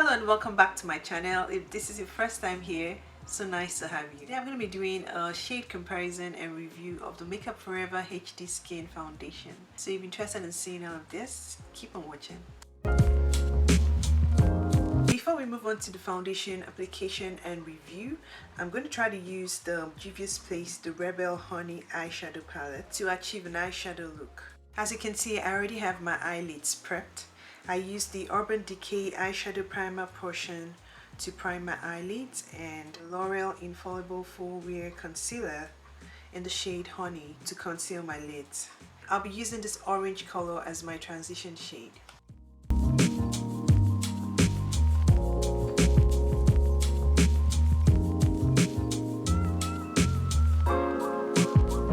Hello and welcome back to my channel. If this is your first time here, so nice to have you. Today I'm going to be doing a shade comparison and review of the Makeup Forever HD Skin Foundation. So if you're interested in seeing all of this, keep on watching. Before we move on to the foundation application and review, I'm going to try to use the Juvia's Place the Rebel Honey eyeshadow palette to achieve an eyeshadow look. As you can see, I already have my eyelids prepped. I used the Urban Decay eyeshadow primer portion to prime my eyelids and L'Oreal Infallible Full Wear Concealer in the shade Honey to conceal my lids. I'll be using this orange color as my transition shade.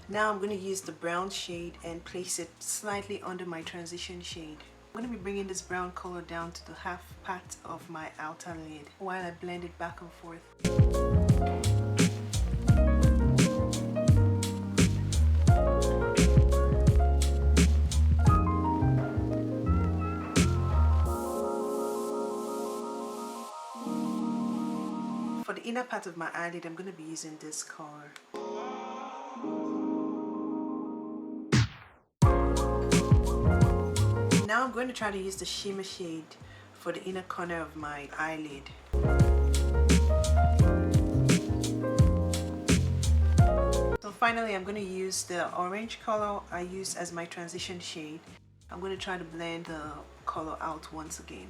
Now I'm going to use the brown shade and place it slightly under my transition shade. I'm going to be bringing this brown color down to the half part of my outer lid while I blend it back and forth. For the inner part of my eyelid, I'm going to be using this color. Now I'm going to try to use the shimmer shade for the inner corner of my eyelid. So finally I'm going to use the orange color I used as my transition shade. I'm going to try to blend the color out once again.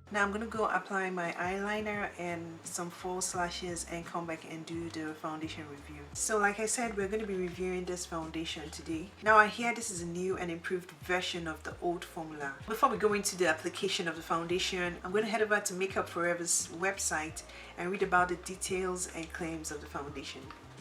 Now I'm going to go apply my eyeliner and some false lashes and come back and do the foundation review. So like I said, we're going to be reviewing this foundation today. Now I hear this is a new and improved version of the old formula. Before we go into the application of the foundation, I'm going to head over to Makeup Forever's website and read about the details and claims of the foundation.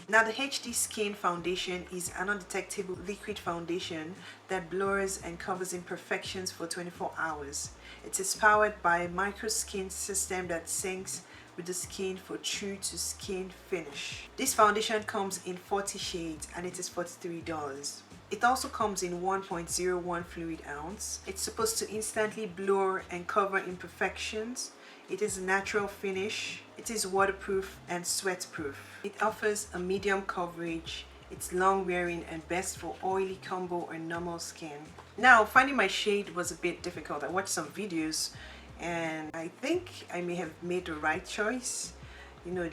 Now the HD Skin Foundation is an undetectable liquid foundation that blurs and covers imperfections for 24 hours. It is powered by a micro skin system that syncs with the skin for true to skin finish. This foundation comes in 40 shades and it is $43. It also comes in 1.01 fluid ounce. It's supposed to instantly blur and cover imperfections. It is a natural finish. It is waterproof and sweatproof. It offers a medium coverage. It's long wearing and best for oily, combo or normal skin. Now finding my shade was a bit difficult. I watched some videos and I think I may have made the right choice,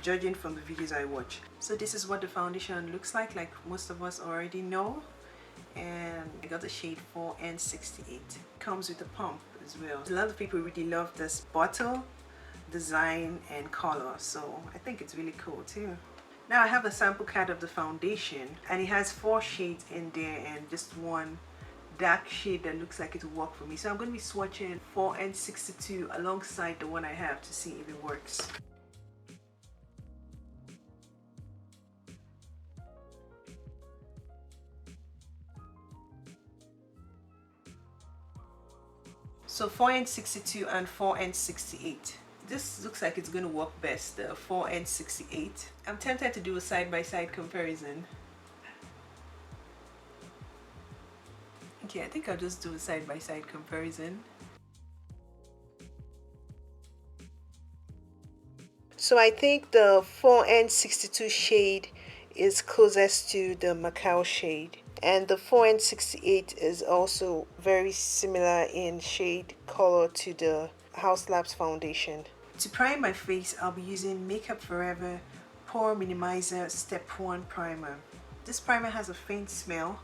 judging from the videos I watch. So this is what the foundation looks like most of us already know. And I got the shade 4N68. Comes with a pump as well. A lot of people really love this bottle design and color, so I think it's really cool too. Now I have a sample card of the foundation and it has 4 shades in there and just one dark shade that looks like it will work for me. So I'm going to be swatching 4N62 alongside the one I have to see if it works. So 4N62 and 4N68. This looks like it's going to work best, the 4N68. I'm tempted to do a side-by-side comparison. Okay, I think I'll just do a side-by-side comparison. So I think the 4N62 shade is closest to the Macao shade. And the 4N68 is also very similar in shade color to the Haus Labs foundation. To prime my face, I'll be using Makeup Forever Pore Minimizer Step 1 Primer. This primer has a faint smell.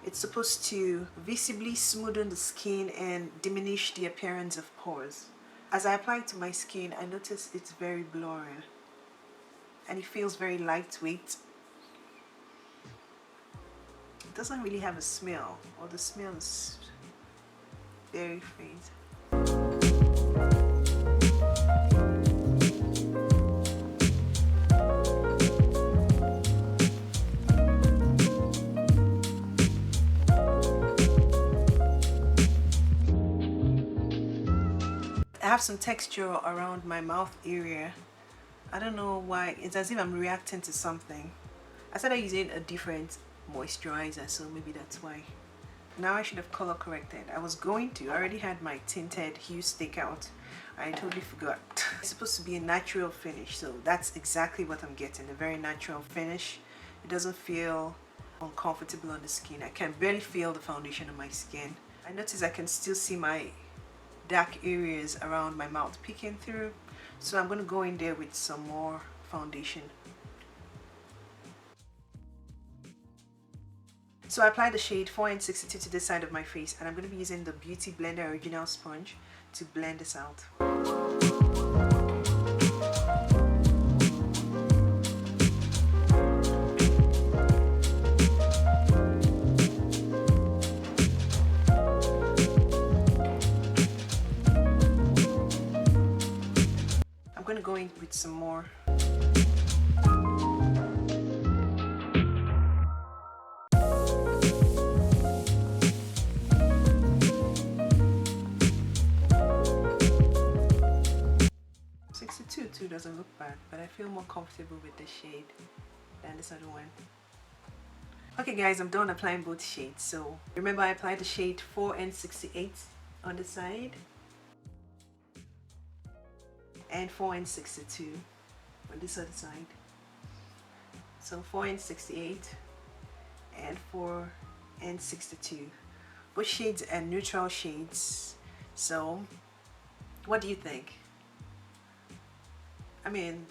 It's supposed to visibly smoothen the skin and diminish the appearance of pores. As I apply it to my skin, I notice it's very blurry and it feels very lightweight. It doesn't really have a smell, or the smell is very faint. I have some texture around my mouth area. I don't know why. It's as if I'm reacting to something. I started using a different moisturizer, so maybe that's why. Now I should have color corrected. I was going to. I already had my tinted hue stick out. I totally forgot. It's supposed to be a natural finish, so that's exactly what I'm getting. A very natural finish. It doesn't feel uncomfortable on the skin. I can barely feel the foundation on my skin. I notice I can still see my dark areas around my mouth peeking through, so I'm going to go in there with some more foundation. So I applied the shade 4N62 to this side of my face, and I'm going to be using the Beauty Blender Original Sponge to blend this out. I'm going to go in with some more. 62 doesn't look bad, but I feel more comfortable with this shade than this other one. Okay guys, I'm done applying both shades. So remember, I applied the shade 4N68 on the side and 4N62 on this other side. So 4N68 and 4N62. Both shades are neutral shades. So what do you think? I mean,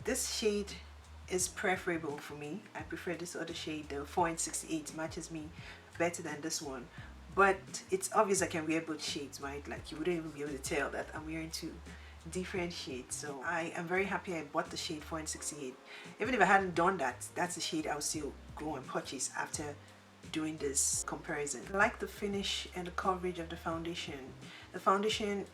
this shade is preferable for me. I prefer this other shade. The 4N68 matches me better than this one. But it's obvious I can wear both shades, right? Like, you wouldn't even be able to tell that I'm wearing two different shades. So I am very happy I bought the shade 4N68. Even if I hadn't done that, that's the shade I would still go and purchase after doing this comparison. I like the finish and the coverage of the foundation. The foundation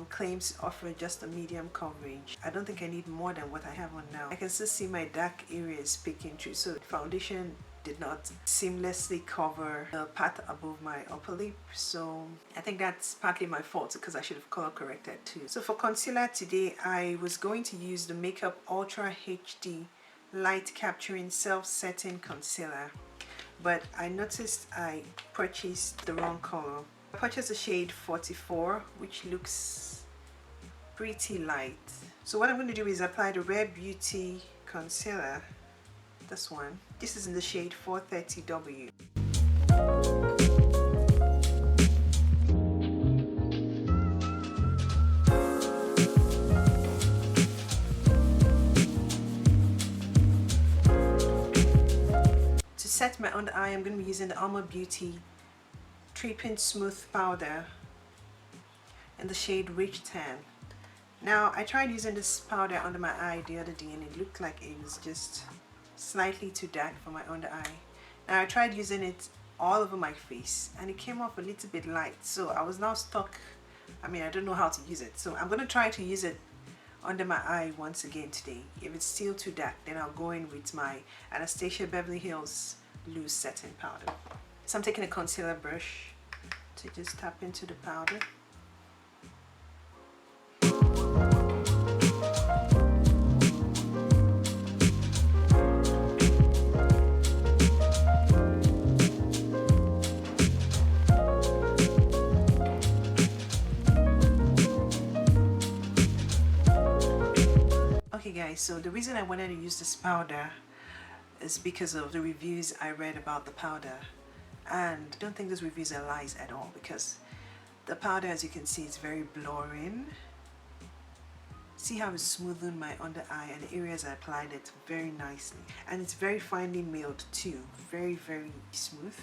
claims to offer just a medium coverage. I don't think I need more than what I have on now. I can still see my dark areas peeking through, so the foundation did not seamlessly cover the part above my upper lip. So I think that's partly my fault, because I should have color corrected too. So for concealer today, I was going to use the Makeup Ultra HD Light Capturing Self-Setting Concealer, but I noticed I purchased the wrong color. I purchased the shade 44, which looks pretty light. So what I'm going to do is apply the Rare Beauty concealer, this one. This is in the shade 430W. To set my under eye, I'm going to be using the UOMA Beauty Trippin Smooth Powder in the shade Rich Tan. Now, I tried using this powder under my eye the other day, and it looked like it was just slightly too dark for my under eye. Now, I tried using it all over my face, and it came off a little bit light, so I was now stuck. I mean, I don't know how to use it, so I'm going to try to use it under my eye once again today. If it's still too dark, then I'll go in with my Anastasia Beverly Hills Loose Setting Powder. So I'm taking a concealer brush to just tap into the powder. Okay guys, so the reason I wanted to use this powder is because of the reviews I read about the powder, and I don't think those reviews are lies at all, because the powder, as you can see, is very blurring. See how it's smoothing my under eye, and the areas I applied it very nicely, and it's very finely milled too, very smooth.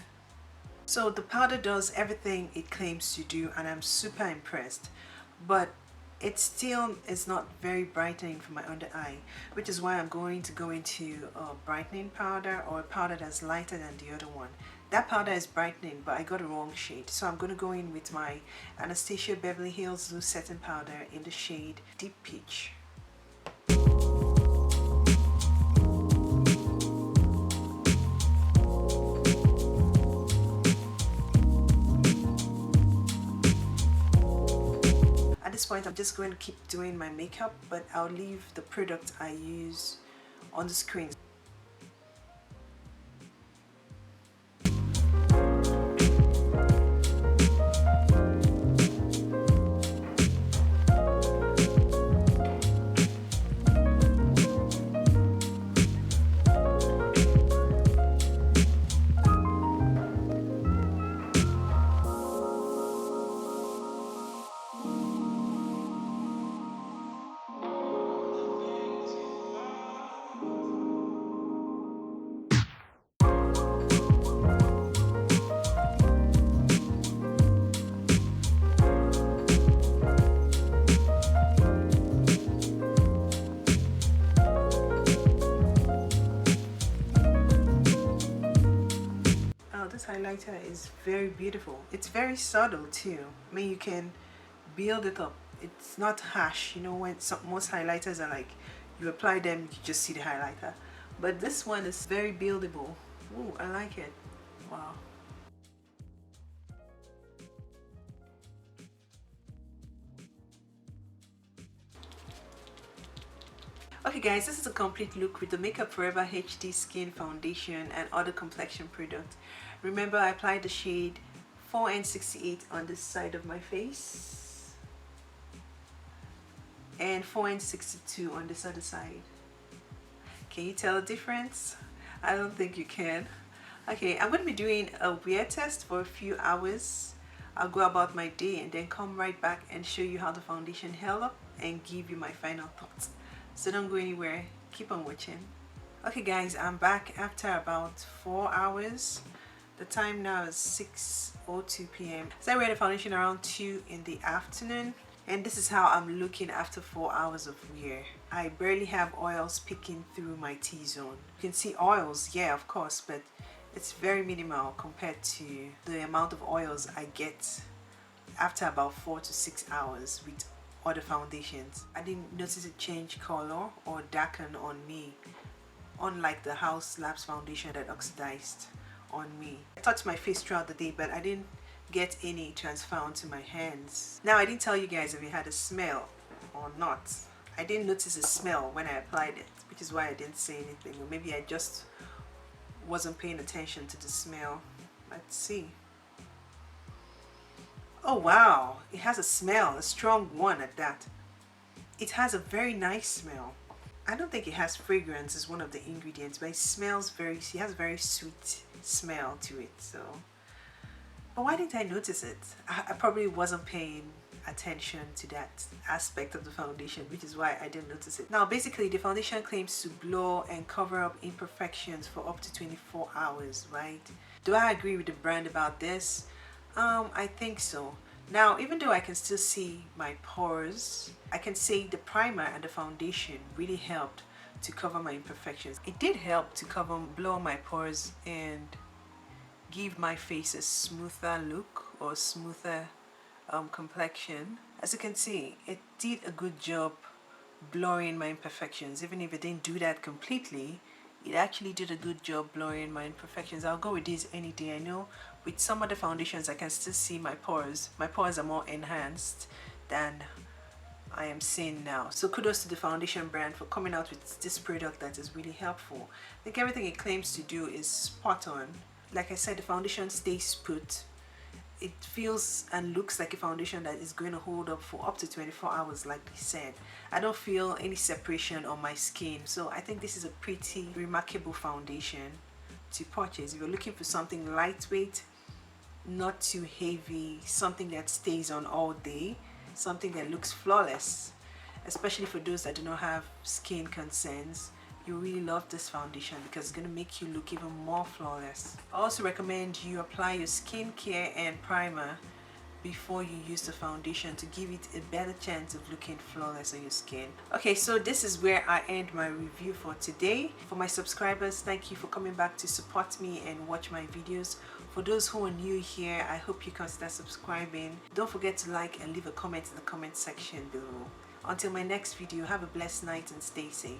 So the powder does everything it claims to do, and I'm super impressed, but it still is not very brightening for my under eye, which is why I'm going to go into a brightening powder, or a powder that's lighter than the other one. That powder is brightening, but I got a wrong shade, so I'm going to go in with my Anastasia Beverly Hills Loose Setting Powder in the shade Deep Peach. At this point, I'm just going to keep doing my makeup, but I'll leave the product I use on the screen. highlighter is very beautiful. It's very subtle too. I mean, you can build it up. It's not harsh, you know, when most highlighters are like you apply them, you just see the highlighter, but this one is very buildable. Ooh, I like it. Wow. Okay guys, this is a complete look with the Makeup Forever HD Skin Foundation and other complexion products. Remember, I applied the shade 4N68 on this side of my face and 4N62 on this other side. Can you tell the difference? I don't think you can. Okay, I'm going to be doing a wear test for a few hours. I'll go about my day and then come right back and show you how the foundation held up and give you my final thoughts. So don't go anywhere, keep on watching. Okay guys, I'm back after about 4 hours. The time now is 6:02 p.m. So I wear the foundation around 2 in the afternoon, and this is how I'm looking after 4 hours of wear. I barely have oils peeking through my T-zone. You can see oils, yeah, of course, but it's very minimal compared to the amount of oils I get after about 4 to 6 hours with other foundations. I didn't notice it change color or darken on me, unlike the Haus Labs foundation that oxidized on me. I touched my face throughout the day, but I didn't get any transfer onto my hands. Now, I didn't tell you guys if it had a smell or not. I didn't notice a smell when I applied it, which is why I didn't say anything, or maybe I just wasn't paying attention to the smell. Let's see. Oh wow, it has a smell, a strong one at that. It has a very nice smell. I don't think it has fragrance as one of the ingredients, but it smells it has a very sweet smell to it. So, but why didn't I notice it? I probably wasn't paying attention to that aspect of the foundation, which is why I didn't notice it. Now basically the foundation claims to blur and cover up imperfections for up to 24 hours, right? Do I agree with the brand about this? I think so. Now, even though I can still see my pores, I can say the primer and the foundation really helped to cover my imperfections. It did help to blur my pores and give my face a smoother look or smoother complexion. As you can see, it did a good job blurring my imperfections. Even if it didn't do that completely, it actually did a good job blurring my imperfections. I'll go with this any day. I know with some other foundations I can still see my pores. My pores are more enhanced than I am seeing now. So kudos to the foundation brand for coming out with this product that is really helpful. I think everything it claims to do is spot on. Like I said, the foundation stays put. It feels and looks like a foundation that is going to hold up for up to 24 hours, like they said. I don't feel any separation on my skin, so I think this is a pretty remarkable foundation to purchase. If you're looking for something lightweight, not too heavy, something that stays on all day, something that looks flawless, especially for those that do not have skin concerns, you really love this foundation because it's going to make you look even more flawless. I also recommend you apply your skincare and primer before you use the foundation to give it a better chance of looking flawless on your skin. Okay, so this is where I end my review for today. For my subscribers, thank you for coming back to support me and watch my videos. For those who are new here, I hope you consider subscribing. Don't forget to like and leave a comment in the comment section below. Until my next video, have a blessed night and stay safe.